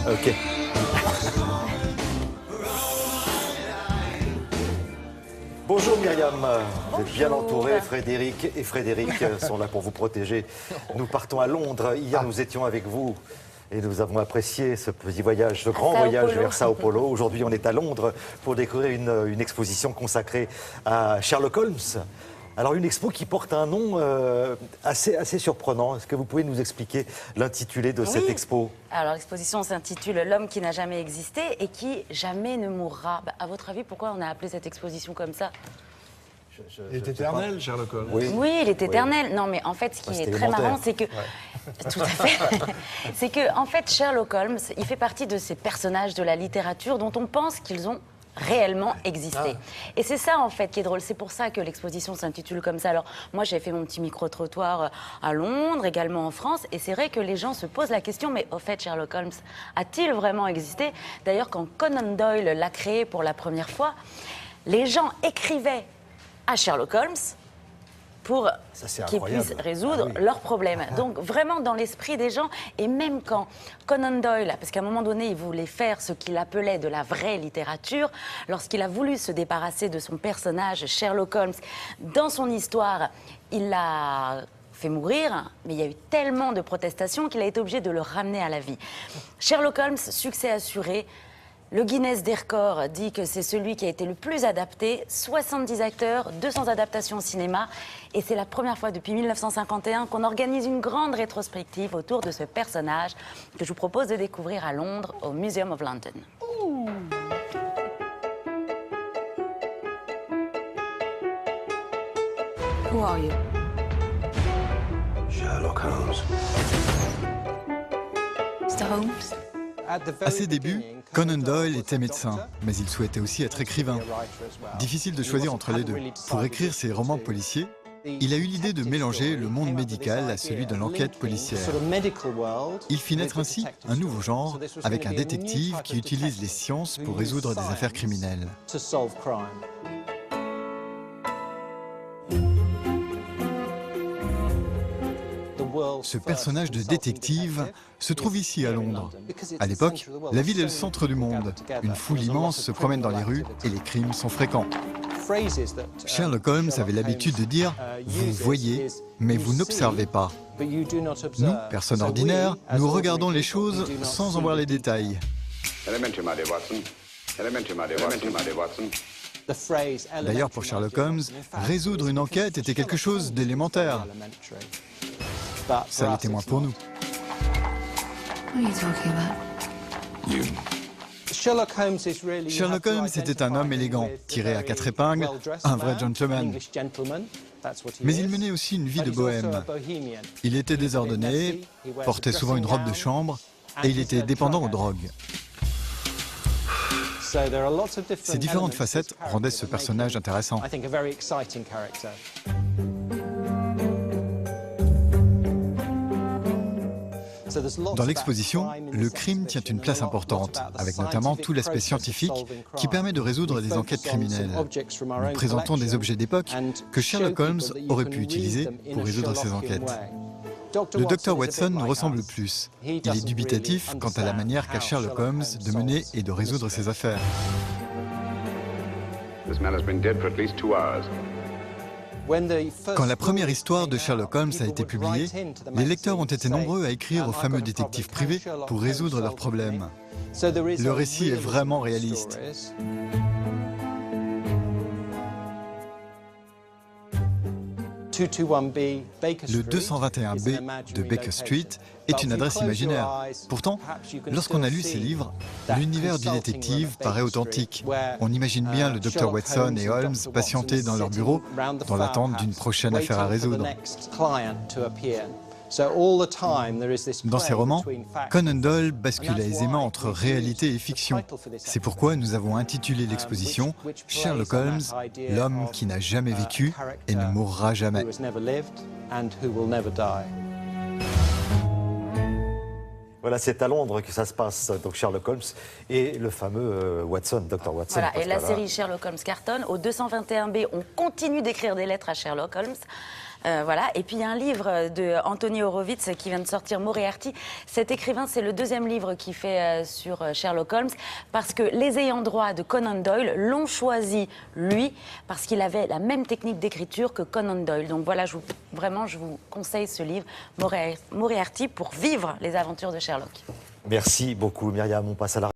Ok. Bonjour Myriam, vous êtes bien entourée, Frédéric et Frédéric sont là pour vous protéger. Nous partons à Londres, hier nous étions avec vous et nous avons apprécié ce petit voyage, ce grand voyage vers Sao Paulo. Aujourd'hui on est à Londres pour découvrir une exposition consacrée à Sherlock Holmes. Alors une expo qui porte un nom assez surprenant. Est-ce que vous pouvez nous expliquer l'intitulé de cette expo? Alors l'exposition s'intitule « L'homme qui n'a jamais existé et qui jamais ne mourra ». À votre avis, pourquoi on a appelé cette exposition comme ça? Il est éternel, Sherlock Holmes. Oui, il est éternel. Non, mais en fait, ce qui est très marrant, c'est que... Tout à fait. C'est que, en fait, Sherlock Holmes, il fait partie de ces personnages de la littérature dont on pense qu'ils ont réellement existé. Et c'est ça, en fait, qui est drôle. C'est pour ça que l'exposition s'intitule comme ça. Alors, moi, j'ai fait mon petit micro-trottoir à Londres, également en France, et c'est vrai que les gens se posent la question, mais au fait, Sherlock Holmes a-t-il vraiment existé? D'ailleurs, quand Conan Doyle l'a créé pour la première fois, les gens écrivaient à Sherlock Holmes pour qu'ils puissent résoudre leurs problèmes. Donc vraiment dans l'esprit des gens, et même quand Conan Doyle, parce qu'à un moment donné il voulait faire ce qu'il appelait de la vraie littérature, lorsqu'il a voulu se débarrasser de son personnage Sherlock Holmes, dans son histoire, il l'a fait mourir, mais il y a eu tellement de protestations qu'il a été obligé de le ramener à la vie. Sherlock Holmes, succès assuré. Le Guinness des records dit que c'est celui qui a été le plus adapté, 70 acteurs, 200 adaptations au cinéma. Et c'est la première fois depuis 1951 qu'on organise une grande rétrospective autour de ce personnage que je vous propose de découvrir à Londres, au Museum of London. Who are you? Sherlock Holmes. Mr. Holmes? À ses débuts, Conan Doyle était médecin, mais il souhaitait aussi être écrivain. Difficile de choisir entre les deux. Pour écrire ses romans policiers, il a eu l'idée de mélanger le monde médical à celui de l'enquête policière. Il fit naître ainsi un nouveau genre, avec un détective qui utilise les sciences pour résoudre des affaires criminelles. Ce personnage de détective se trouve ici à Londres. À l'époque, la ville est le centre du monde. Une foule immense se promène dans les rues et les crimes sont fréquents. Sherlock Holmes avait l'habitude de dire « vous voyez, mais vous n'observez pas ». Nous, personnes ordinaires, nous regardons les choses sans en voir les détails. D'ailleurs, pour Sherlock Holmes, résoudre une enquête était quelque chose d'élémentaire. Ça l'était moins pour nous. Sherlock Holmes était un homme élégant, tiré à 4 épingles, un vrai gentleman. Mais il menait aussi une vie de bohème. Il était désordonné, portait souvent une robe de chambre et il était dépendant aux drogues. Ces différentes facettes rendaient ce personnage intéressant. Dans l'exposition, le crime tient une place importante, avec notamment tout l'aspect scientifique qui permet de résoudre des enquêtes criminelles. Nous présentons des objets d'époque que Sherlock Holmes aurait pu utiliser pour résoudre ses enquêtes. Le Dr Watson nous ressemble plus. Il est dubitatif quant à la manière qu'a Sherlock Holmes de mener et de résoudre ses affaires. Quand la première histoire de Sherlock Holmes a été publiée, les lecteurs ont été nombreux à écrire aux fameux détectives privés pour résoudre leurs problèmes. Le récit est vraiment réaliste. Le 221B de Baker Street est une adresse imaginaire. Pourtant, lorsqu'on a lu ces livres, l'univers du détective paraît authentique. On imagine bien le Dr Watson et Holmes patienter dans leur bureau dans l'attente d'une prochaine affaire à résoudre. Dans ses romans, Conan Doyle bascule aisément entre réalité et fiction. C'est pourquoi nous avons intitulé l'exposition « Sherlock Holmes, l'homme qui n'a jamais vécu et ne mourra jamais ». Voilà, c'est à Londres que ça se passe, donc Sherlock Holmes et le fameux Watson, Dr Watson. Voilà, et la série Sherlock Holmes cartonne. Au 221B, on continue d'écrire des lettres à Sherlock Holmes. Voilà. Et puis il y a un livre de Anthony Horowitz qui vient de sortir, Moriarty. Cet écrivain, c'est le deuxième livre qu'il fait sur Sherlock Holmes, parce que les ayants droit de Conan Doyle l'ont choisi, lui, parce qu'il avait la même technique d'écriture que Conan Doyle. Donc voilà, je vous conseille ce livre, Moriarty, pour vivre les aventures de Sherlock. Merci beaucoup, Myriam. On passe à la